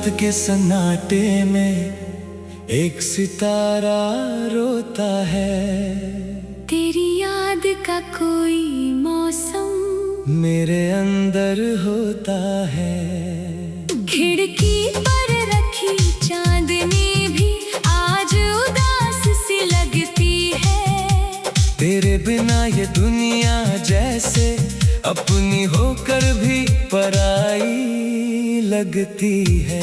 रात के सन्नाटे में एक सितारा रोता है। तेरी याद का कोई मौसम मेरे अंदर होता है। खिड़की पर रखी चांदनी भी आज उदास सी लगती है। तेरे बिना ये दुनिया जैसे अपनी होकर भी पराई लगती है।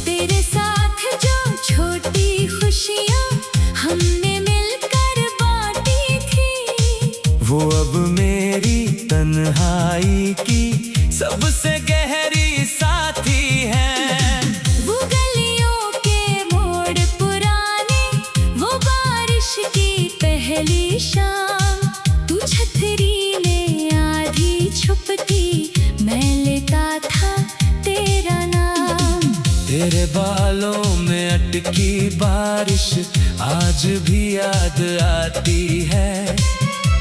तेरे साथ जो छोटी खुशियां हमने मिलकर बांटी थी, वो अब मेरी तन्हाई की सबसे गहरी साथी है। वो गलियों के मोड़ पुराने, वो बारिश की पहली शाम, तू छतरी में आधी छुपती, मैं लेता था तेरा नाम। तेरे बालों में अटकी बारिश आज भी याद आती है।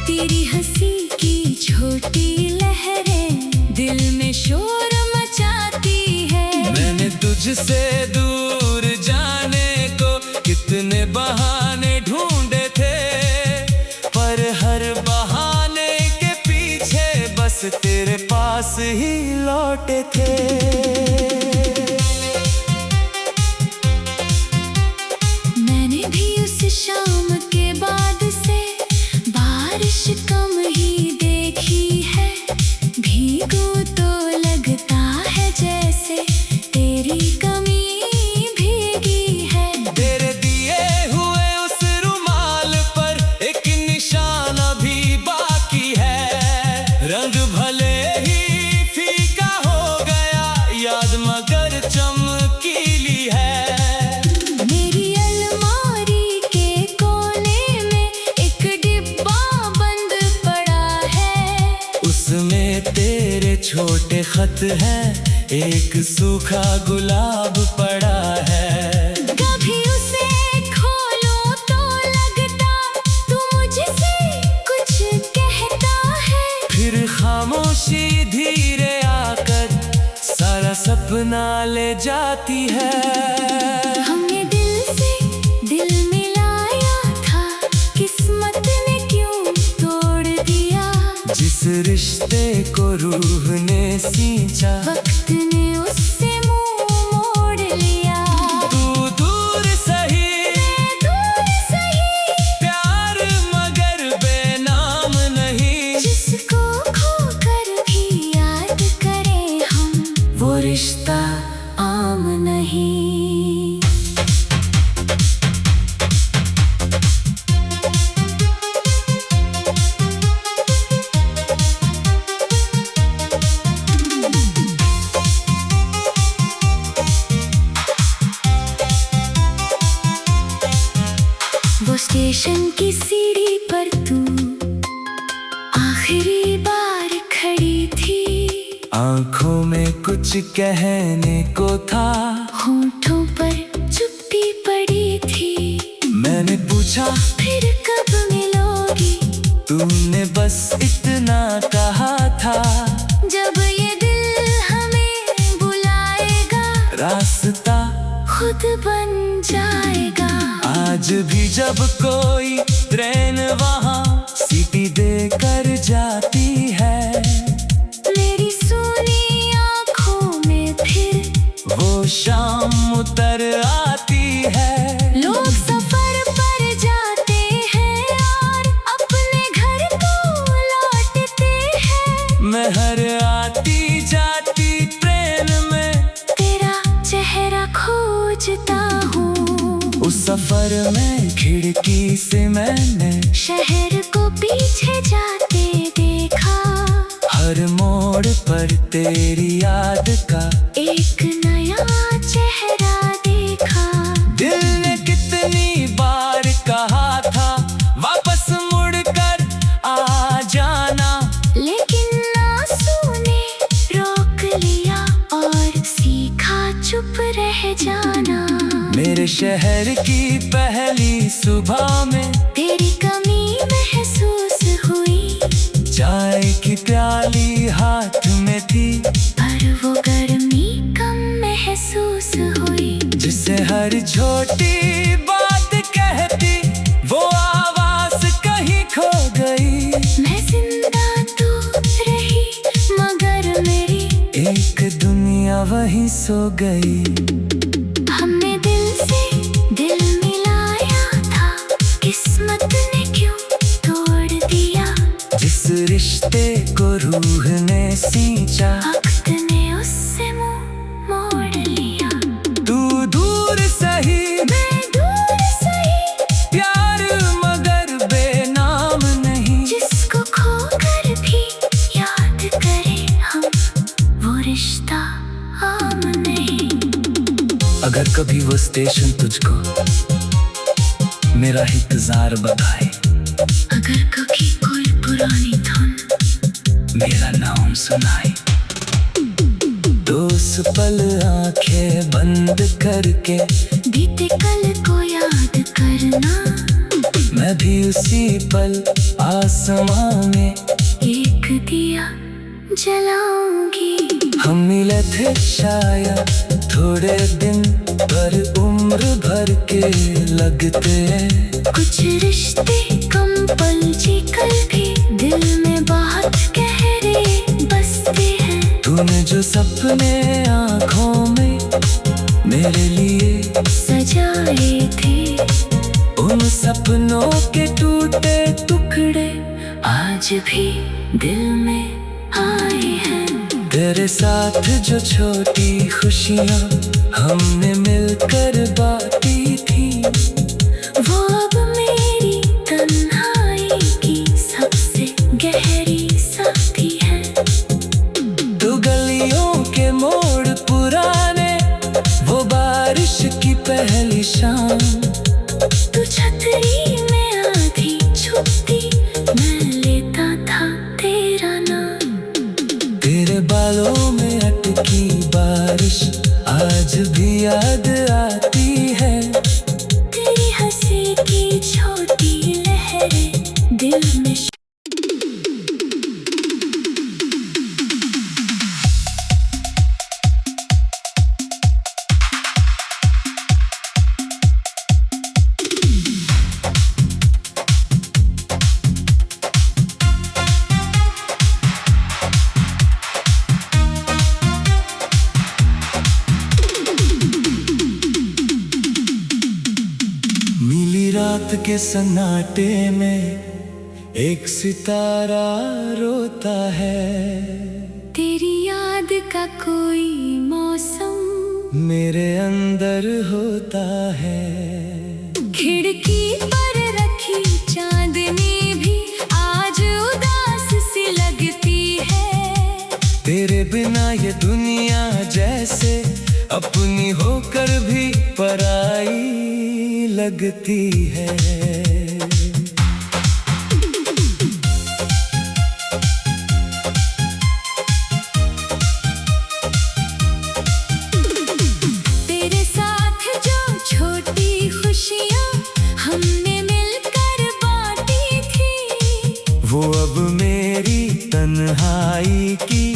तेरी हंसी की छोटी लहरें दिल में शोर मचाती है। मैंने तुझसे दूर जाने को कितने बहाने ढूंढे थे, पर हर बहाने के पीछे बस तेरे पास ही लौटे थे। मैंने भी उस शाम के बाद से बारिश कम ही देखी है। भीगू तो लगता है जैसे तेरी कमी भीगी है। तेरे दिए हुए उस रुमाल पर एक निशान अभी बाकी है। रंग भले ही फीका हो गया, याद मगर चमकीली है। मेरी अलमारी के कोने में एक डिब्बा बंद पड़ा है। उसमें तेरे छोटे खत हैं, एक सूखा गुलाब पड़ा है। कभी उसे खोलो तो लगता तू मुझसे कुछ कहता है। फिर खामोशी धीरे आकर सारा सपना ले जाती है। हमने दिल से दिल मिलाया था, किस्मत ने क्यों तोड़ दिया। जिस रिश्ते को रूह ने सींचा, वक्त ने उससे मुंह मोड़ लिया। तू दूर सही, मैं दूर सही, प्यार मगर बेनाम नहीं। जिसको खोकर भी याद करें हम, वो रिश्ता आम नहीं। वो स्टेशन की सीढ़ी पर तू आखिरी बार खड़ी थी। आंखों में कुछ कहने को था, होठों पर चुप्पी पड़ी थी। मैंने पूछा फिर कब मिलोगी, तूने बस इतना कहा था। जब ये दिल हमें बुलाएगा, रास्ता खुद बन जाएगा। आज भी जब कोई ट्रेन वहाँ सीटी देकर जाती है, मेरी सोनी आँखों में फिर वो शाम उतर आती है। लोग सफर पर जाते हैं और अपने घर को लौटते हैं। मैं हर आती जाती ट्रेन में तेरा चेहरा खोजता हूँ। उस सफर में खिड़की से मैंने शहर को पीछे जाते देखा। हर मोड़ पर तेरी याद का एक नया चेहरा देखा। दिल ने कितनी बार कहा था वापस मुड़कर आ जाना, लेकिन आंसू ने रोक लिया और सीखा चुप रह जाना। मेरे शहर की पहली सुबह में तेरी कमी महसूस हुई। चाय की प्याली हाथ में थी, पर वो गर्मी कम महसूस हुई। जिसे हर छोटी बात कहती वो आवाज कहीं खो गई। मैं जिंदा तो रही मगर मेरी एक दुनिया वहीं सो गई। हमने दिल से दिल मिलाया था, किस्मत ने क्यों तोड़ दिया। जिस रिश्ते को रूह ने सींचा, वक्त ने उससे मुंह मोड़ लिया। तू दूर सही मैं दूर सही, प्यार मगर बेनाम नहीं। जिसको खोकर भी याद करे हम, वो रिश्ता आम नहीं। अगर कभी वो स्टेशन तुझको मेरा इंतजार बताए, अगर कभी कोई पुरानी धुन मेरा नाम सुनाए, तो उस पल आंखें बंद करके बीते कल को याद करना। मैं भी उसी पल आसमां में एक दिया जलाऊंगी। हम मिले थे शायद थोड़े दिन, पर उम्र भर के लगते हैं। कुछ रिश्ते कम पल जीकर भी दिल में बहुत गहरे बसते हैं। तूने जो सपने आँखों में मेरे लिए सजाए थे, उन सपनों के टूटे टुकड़े आज भी दिल में आए हैं। तेरे साथ जो छोटी खुशियाँ हमने मिलकर बांटी थी, वो अब मेरी तन्हाई की सबसे गहरी साथी है। तो गलियों के मोड़ पुराने, वो बारिश की पहली शाम, तू छतरी में आधी छुपती, मैं लेता था तेरा नाम। तेरे बालों में अटकी बारिश आज भी याद आती है। तेरी हंसी की छोटी लहरें दिल में रात के सन्नाटे में एक सितारा रोता है। तेरी याद का कोई मौसम मेरे अंदर होता है। खिड़की पर रखी चांदनी भी आज उदास सी लगती है। तेरे बिना ये दुनिया जैसे अपनी होकर भी पराई लगती है। तेरे साथ जो छोटी खुशियाँ हमने मिलकर बांटी थी, वो अब मेरी तन्हाई की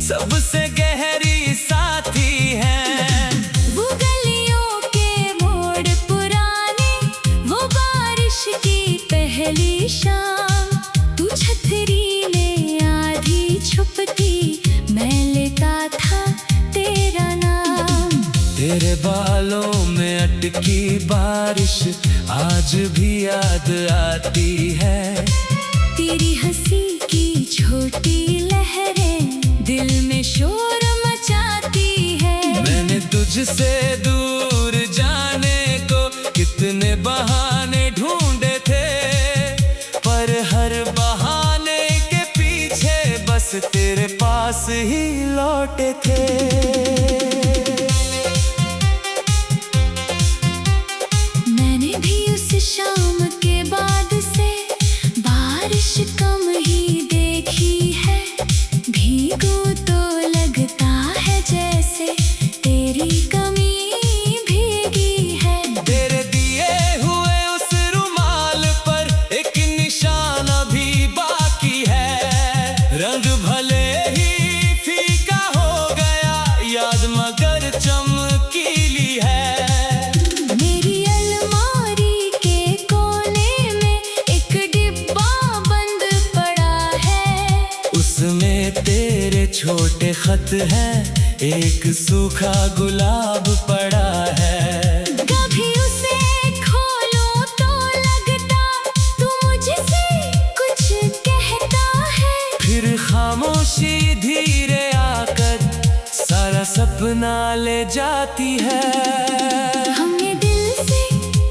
सबसे गहरी साथी है। वो गलियों के मोड़ पुराने, वो बारिश की पहली शाम, तू छतरी में आधी छुपती, मैं लेता था तेरा नाम। तेरे बालों में अटकी बारिश आज भी याद आती है। तेरी हंसी की छोटी लहरें दिल में शोर मचाती है। मैंने तुझसे दूर जाने को कितने बहाने ढूंढे थे, पर हर बहाने के पीछे बस तेरे पास ही लौटे थे। मैंने भी उस शाम के बाद से बारिश कम ही देखी है। भीगू तो लगता है जैसे तेरी कमी भीगी है। तेरे दिए हुए उस रूम उसमें तेरे छोटे खत हैं, एक सूखा गुलाब पड़ा है। कभी उसे खोलो तो लगता तू मुझसे कुछ कहता है। फिर खामोशी धीरे आकर सारा सपना ले जाती है। हमने दिल से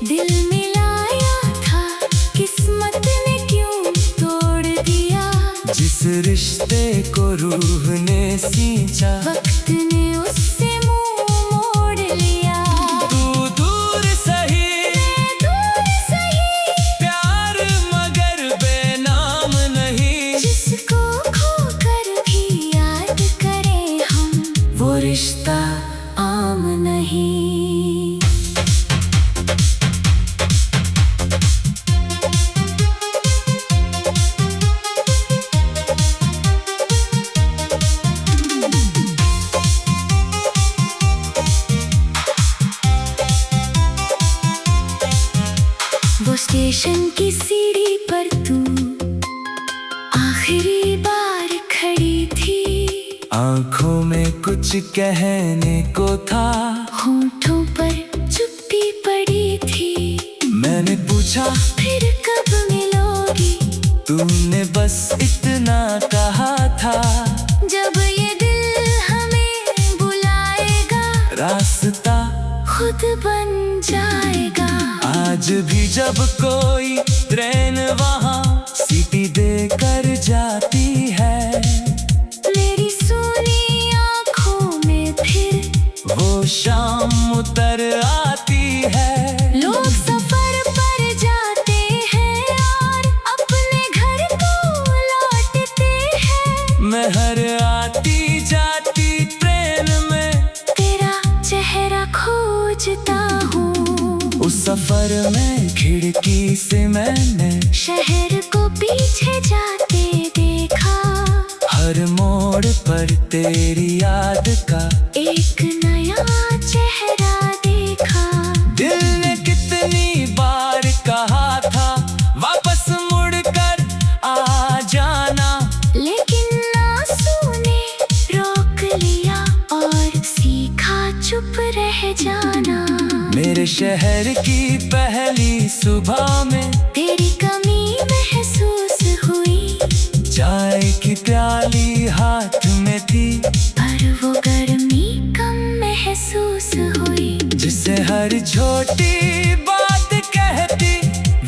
दिल मिलाया था, किस्मत ने क्यों तोड़ दिया। जिस रिश्ते को रूह ने सींचा, वक्त ने उससे मुंह मोड़ लिया। तू दूर सही मैं दूर सही, प्यार मगर बेनाम नहीं। जिसको खोकर भी याद करें हम, वो रिश्ता आम नहीं। वो स्टेशन की सीढ़ी पर तू आखिरी बार खड़ी थी। आंखों में कुछ कहने को था, होठों पर चुप्पी पड़ी थी। मैंने पूछा फिर कब मिलोगी, तूने बस इतना कहा था। जब ये दिल हमें बुलाएगा, रास्ता खुद बन जाएगा। आज भी जब कोई ट्रेन वहाँ सीटी देकर जाती है, मेरी सोनी आँखों में फिर वो शाम उतर आती है। लोग सफर पर जाते हैं और अपने घर को लौटते हैं। मैं हर आती जाती ट्रेन में तेरा चेहरा खोजता हूँ। उस सफर में खिड़की से मैंने शहर को पीछे जाते देखा। हर मोड़ पर तेरी याद का एक नया चेहरा देखा। दिल ने कितनी बार कहा था वापस मुड़कर आ जाना, लेकिन आंसू ने रोक लिया और सीखा चुप रह जाना। मेरे शहर की पहली सुबह में तेरी कमी महसूस हुई। चाय की प्याली हाथ में थी, पर वो गर्मी कम महसूस हुई। जिसे हर छोटी बात कहती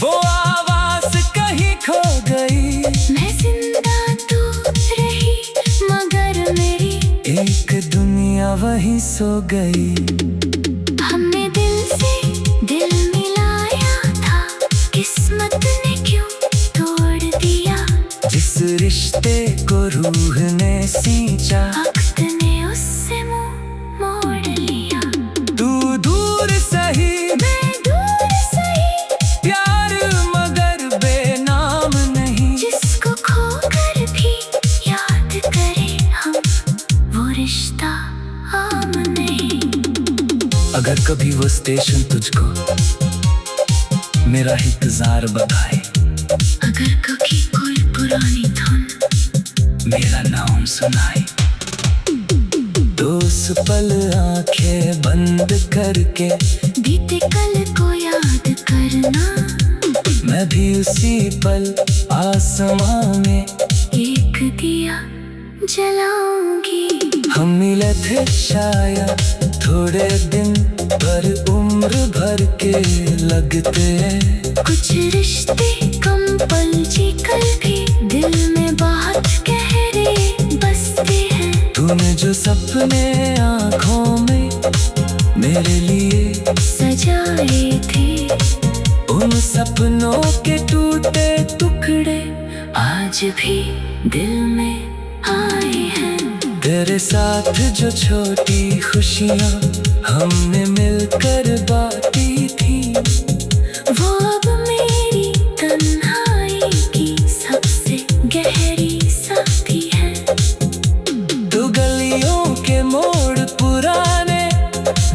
वो आवाज कहीं खो गई। मैं जिंदा तो रही मगर मेरी एक दुनिया वहीं सो गई। हमने दिल से दिल मिलाया था, किस्मत ने क्यों तोड़ दिया। जिस रिश्ते को रूह ने सींचा, वक्त ने उससे मुंह मोड़ लिया। तू दूर सही मैं दूर सही, प्यार मगर बेनाम नहीं। जिसको खोकर भी याद करें हम, वो रिश्ता आम नहीं। अगर कभी वो स्टेशन तुझको मेरा इंतजार बताए, अगर कभी कोई पुरानी धुन मेरा नाम सुनाए, तो उस पल आंखें बंद करके बीते कल को याद करना। मैं भी उसी पल आसमां में एक दिया जलाऊंगी। हम मिले थे शायद थोड़े दिन, पर उम्र भर के लगते हैं। कुछ रिश्ते कम पल जीकर भी दिल में बात गहरे बसते हैं। तूने जो सपने आँखों में मेरे लिए सजाए थे, उन सपनों के टूटे टुकड़े आज भी दिल में आए हैं। तेरे साथ जो छोटी खुशियाँ हमने मिलकर बांटी थी, वो अब मेरी तन्हाई की सबसे गहरी साथी है। तो गलियों के मोड़ पुराने,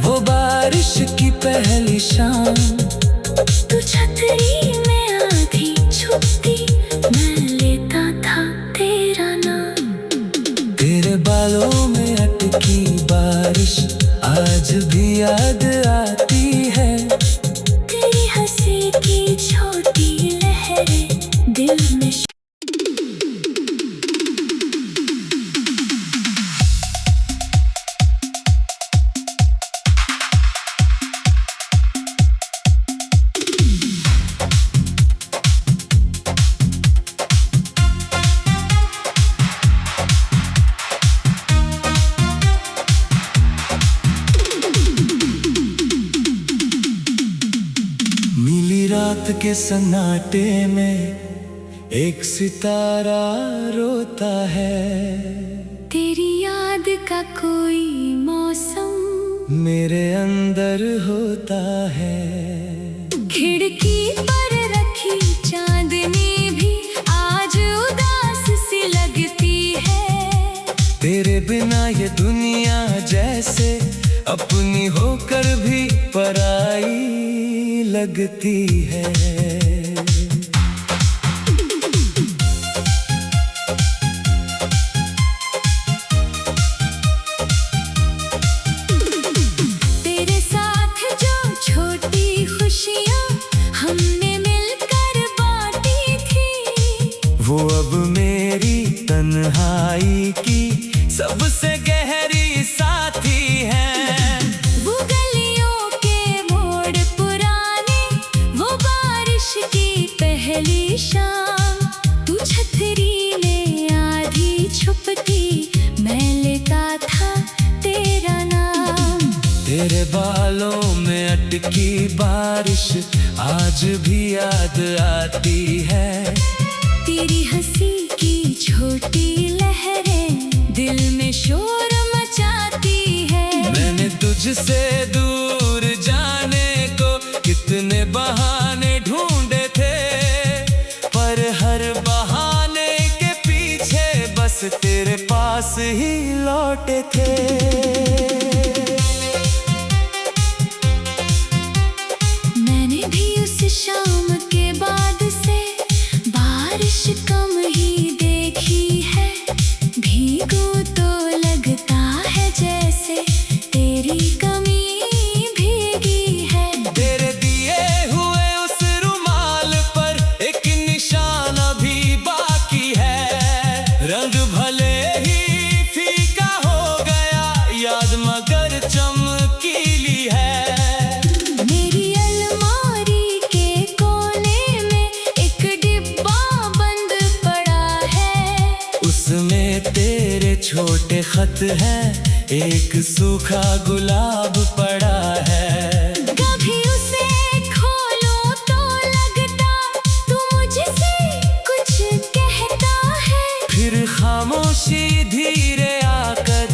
वो बारिश की पहली शाम, तू छतरी में आधी छुपती, मैं लेता था तेरा नाम। के सन्नाटे में एक सितारा रोता है। तेरी याद का कोई मौसम मेरे अंदर होता है। खिड़की पर रखी चांदनी भी आज उदास सी लगती है। तेरे बिना ये दुनिया जैसे अपनी होकर भी पराई लगती है। तेरे साथ जो छोटी खुशियां हमने मिलकर बांटी थी, वो अब मेरी तन्हाई की सबसे गहरी साथी है। वो गलियों के मोड़ पुराने, वो बारिश की पहली शाम, तू छतरी में आधी छुपती, मैं लेता था तेरा नाम। तेरे बालों में अटकी बारिश आज भी याद आती है। तेरी हंसी की छोटी लहरें दिल में शोर मचाती है। मैंने तुझसे दूर जाने को कितने बहाने ढूंढे थे, पर हर बहाने के पीछे बस तेरे पास ही लौटे थे। मैंने भी उस शाम के बाद से बारिश कम ही देखी है। भीगू तो लगता है जैसे तेरी कमी भीगी है। तेरे दिए हुए उस रुमाल पर एक निशान अभी बाकी है। रंग भले ही फीका हो गया, याद मगर चमकीली है। मेरी अलमारी के कोने में एक डिब्बा बंद पड़ा है। उसमें तेरे छोटे खत हैं, एक सूखा गुलाब पड़ा है। कभी उसे खोलो तो लगता तू मुझसे कुछ कहता है। फिर खामोशी धीरे आकर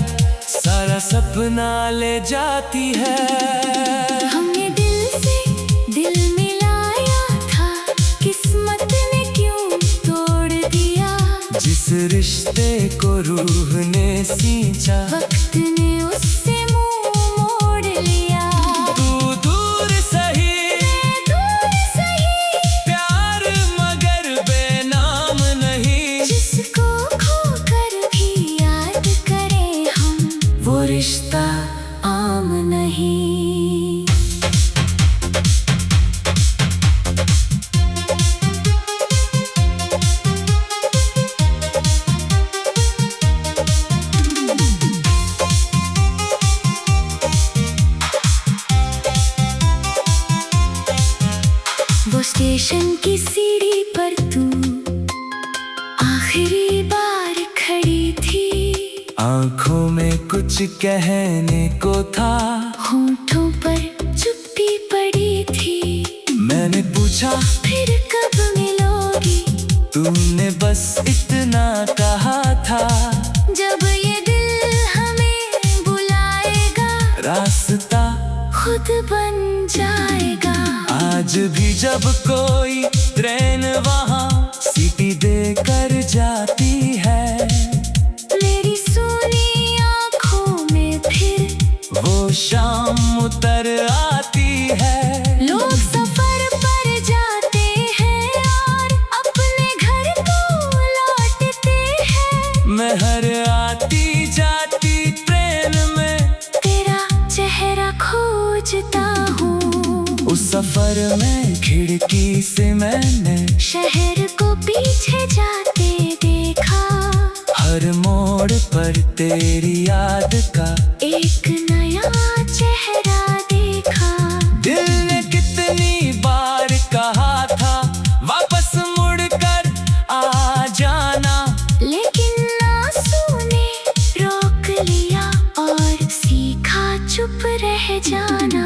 सारा सपना ले जाती है। हमने दिल से दिल मिलाया था, किस्मत ने क्यों तोड़ दिया। जिस रिश्ते को रूह ने सींचा, वक्त ने उससे मुंह मोड़ लिया। तू दूर सही, मैं दूर सही, प्यार मगर बेनाम नहीं। जिसको खोकर भी याद करें हम, वो रिश्ता आम नहीं। वो स्टेशन की सीढ़ी पर तू आखिरी बार खड़ी थी। आंखों में कुछ कहने को था, होठों पर चुप्पी पड़ी थी। मैंने पूछा फिर कब मिलोगी, तूने बस इतना कहा था। जब ये दिल हमें बुलाएगा, रास्ता खुद बन जाएगा। आज भी जब कोई ट्रेन वहाँ सीटी देकर जाती है, मेरी सोनी आँखों में फिर वो शाम उतर आती है। लोग सफर पर जाते हैं और अपने घर को लौटते हैं। मैं हर आती जाती ट्रेन में तेरा चेहरा खोजता हूँ। उस सफर में खिड़की से मैंने शहर को पीछे जाते देखा। हर मोड़ पर तेरी याद का एक नया चेहरा देखा। दिल ने कितनी बार कहा था वापस मुड़कर आ जाना, लेकिन आंसू ने रोक लिया और सीखा चुप रह जाना।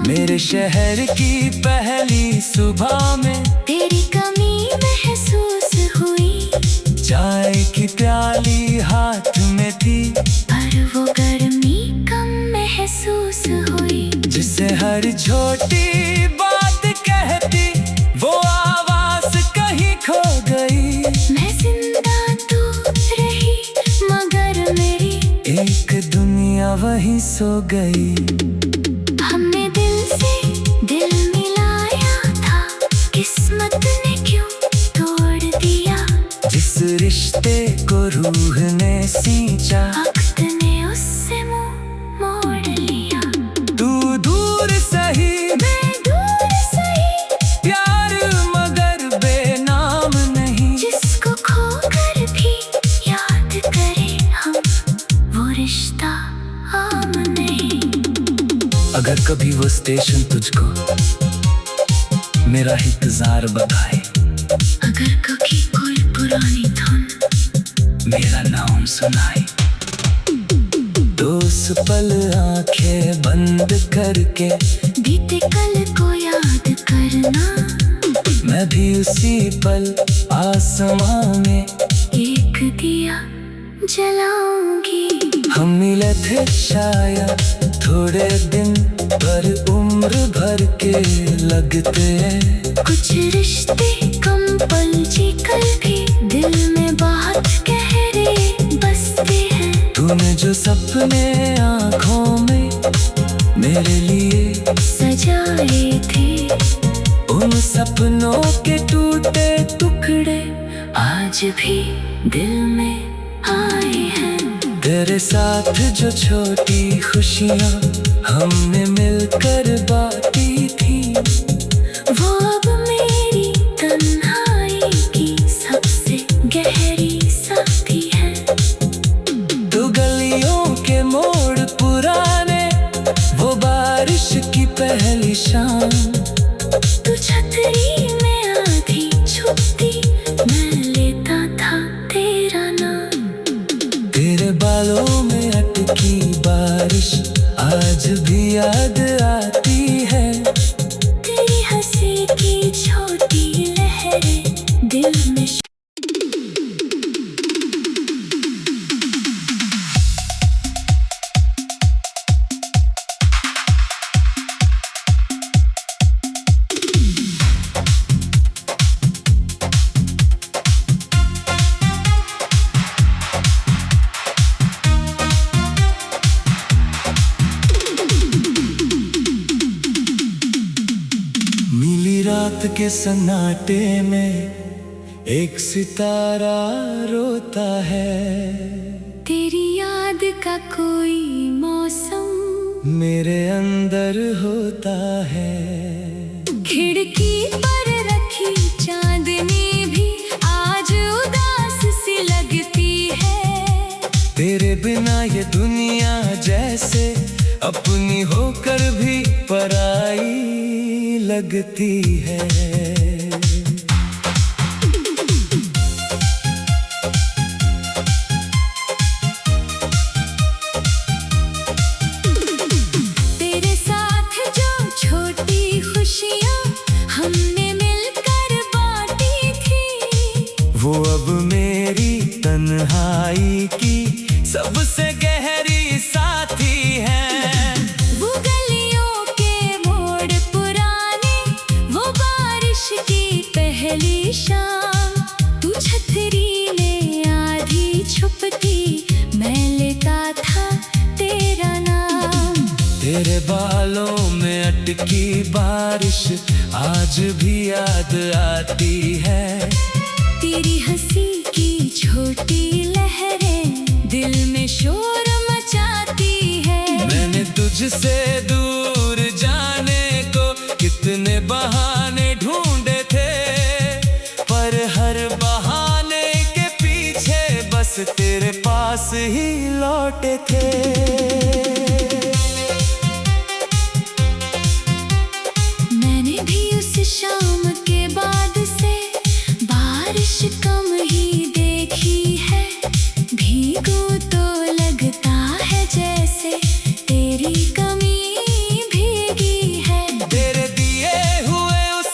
मेरे शहर की पहली सुबह में तेरी कमी महसूस हुई। चाय की प्याली हाथ में थी, पर वो गर्मी कम महसूस हुई। जिसे हर छोटी बात कहती वो आवाज कहीं खो गई। मैं जिंदा तो रही मगर मेरी एक दुनिया वहीं सो गई। हमने दिल से दिल मिलाया था, किस्मत ने क्यों तोड़ दिया। जिस रिश्ते को रूह ने सींचा, वक्त ने उससे मुंह मोड़ लिया। तू दूर सही मैं दूर सही, प्यार मगर बेनाम नहीं। जिसको खोकर भी याद करे हम, वो रिश्ता आम नहीं। अगर कभी वो स्टेशन तुझको मेरा इंतजार बताए, अगर कभी कोई पुरानी धुन मेरा नाम सुनाए, तो उस पल आंखें बंद करके बीते कल को याद करना। मैं भी उसी पल आसमां में एक दिया जलाऊंगी। हम मिले थे शायद थोड़े दिन, पर उम्र भर के लगते हैं। कुछ रिश्ते कम पल जीकर भी दिल में बात गहरे बसते हैं। तूने जो सपने आँखों में मेरे लिए सजाए थे, उन सपनों के टूटे टुकड़े आज भी दिल में आए हैं। तेरे साथ जो छोटी खुशियाँ हमने मिलकर बांटी थी, वो अब मेरी तन्हाई की सबसे गहरी साथी है। तो गलियों के मोड़ पुराने, वो बारिश की पहली शाम, तू छतरी में आधी छुपती, मैं लेता था तेरा नाम। तेरे बालों में अटकी बारिश आज भी याद आती है। तेरी हंसी की छोटी लहरें दिल में रात के सन्नाटे में एक सितारा रोता है। तेरी याद का कोई मौसम मेरे अंदर होता है। खिड़की पर रखी चांदनी भी आज उदास सी लगती है। तेरे बिना ये दुनिया जैसे अपनी होकर भी पराई लगती है। तेरे साथ जो छोटी खुशियाँ हमने मिलकर बांटी थी, वो अब मेरी तन्हाई की सबसे गहरी साथी है। वो गलियों के मोड़ पुराने, वो बारिश की पहली शाम, तू छतरी में आधी छुपती, मैं लेता था तेरा नाम। तेरे बालों में अटकी बारिश आज भी याद आती है। तेरी हंसी की छोटी लहरें दिल में शोर मचाती है। मैंने तुझसे दूर जाने को कितने बहाने ढूंढे थे, पर हर बहाने के पीछे बस तेरे पास ही लौटे थे। मैंने भी उस शाम के बाद से बारिश कम ही देखी है। भीगू तो लगता है जैसे तेरी कमी भीगी है। तेरे दिए हुए उस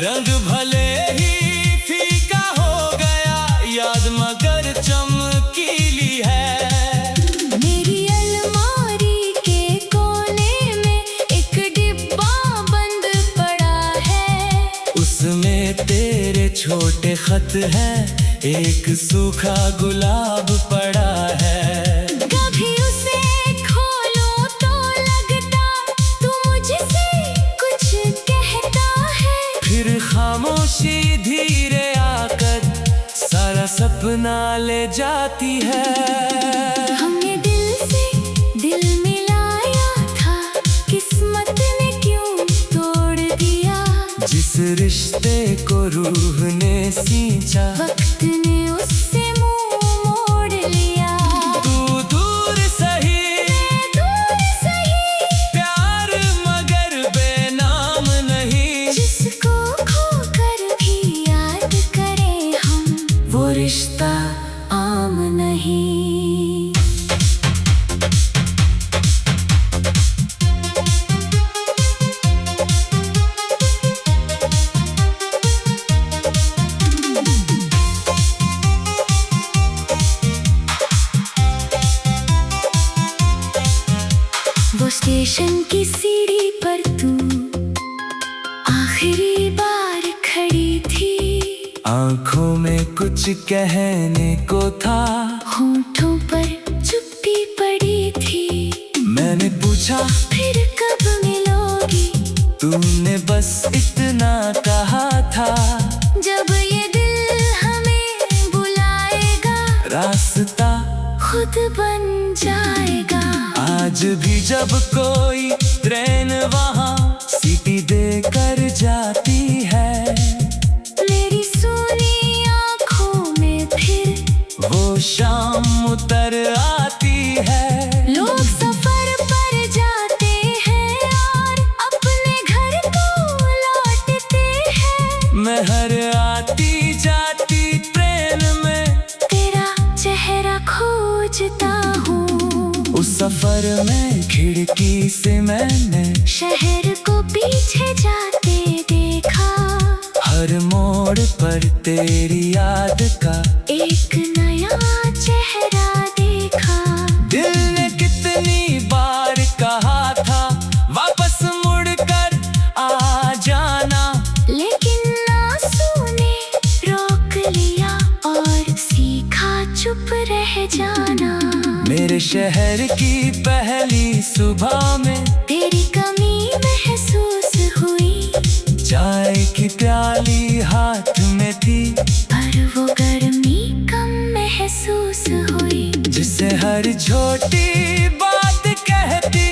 रंग भले ही फीका हो गया, याद मगर चमकीली है। मेरी अलमारी के कोने में एक डिब्बा बंद पड़ा है, उसमें तेरे छोटे खत हैं, एक सूखा गुलाब पड़ा है। कभी उसे खोलो तो लगता तू मुझसे कुछ कहता है, फिर खामोशी धीरे आकर सारा सपना ले जाती है। हमने दिल से दिल मिलाया था, किस्मत ने क्यों तोड़ दिया। जिस रिश्ते को रूह ने सींचा, वक्त ने उससे मुंह मोड़ लिया। तू दूर सही, मैं दूर सही, प्यार मगर बेनाम नहीं। जिसको खोकर भी याद करें हम, वो रिश्ता आम नहीं। वो स्टेशन की सीढ़ी पर तू आखिरी बार खड़ी थी, आंखों में कुछ कहने को था, होठों पर चुप्पी पड़ी थी। मैंने पूछा फिर कब मिलोगी, तूने बस इतना कहा था। जब ये दिल हमें बुलाएगा, रास्ता खुद बन जाएगा। आज भी जब कोई ट्रेन वहाँ सीटी देकर जाती है, मेरी सोनी आँखों में फिर वो शाम उतर आती है। लोग सफर पर जाते हैं और अपने घर को लौटते हैं। मैं हर आती जाती ट्रेन में तेरा चेहरा खोजता हूँ, उस सफर में खिड़की से मैंने शहर को पीछे जाते देखा। हर मोड़ पर तेरी याद का एक नया चेहरा देखा। दिल ने कितनी बार कहा था वापस मुड़कर आ जाना, लेकिन आंसू ने रोक लिया और सीखा चुप रह जाना। मेरे शहर की पहली सुबह में तेरी कमी महसूस हुई, चाय की प्याली हाथ में थी, पर वो गर्मी कम महसूस हुई। जिसे हर छोटी बात कहती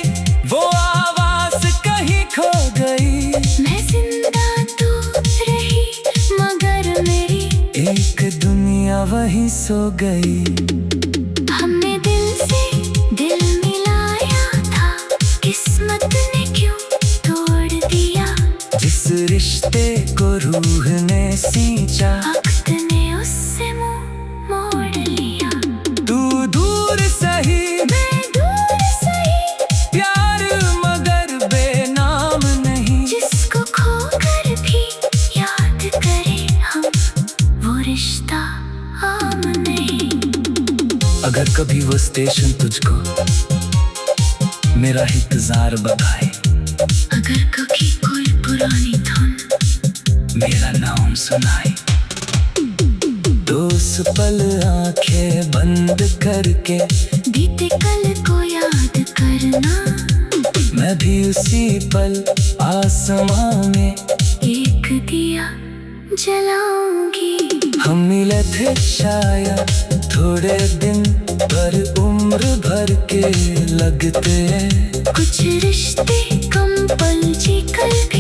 वो आवाज कहीं खो गई। मैं जिंदा तो रही मगर मेरी एक दुनिया वहीं सो गई। हमने दिल से दिल मिलाया था, किस्मत ने क्यों तोड़ दिया। जिस रिश्ते को रूह ने सींचा, वक्त ने उससे मुंह मोड़ लिया। तू दूर सही, मैं दूर सही, प्यार मगर बेनाम नहीं। जिसको खोकर भी याद करें हम, वो रिश्ता आम नहीं। अगर कभी वो स्टेशन तुझको मेरा इंतजार बताए, अगर कभी कोई पुरानी धुन मेरा नाम सुनाए, तो उस पल आंखें बंद करके बीते कल को याद करना। मैं भी उसी पल आसमां में एक दिया जलाऊंगी। हम मिले थे शायद थोड़े दिन, पर उम्र भर के लगते। कुछ रिश्ते कम पल जी कल भी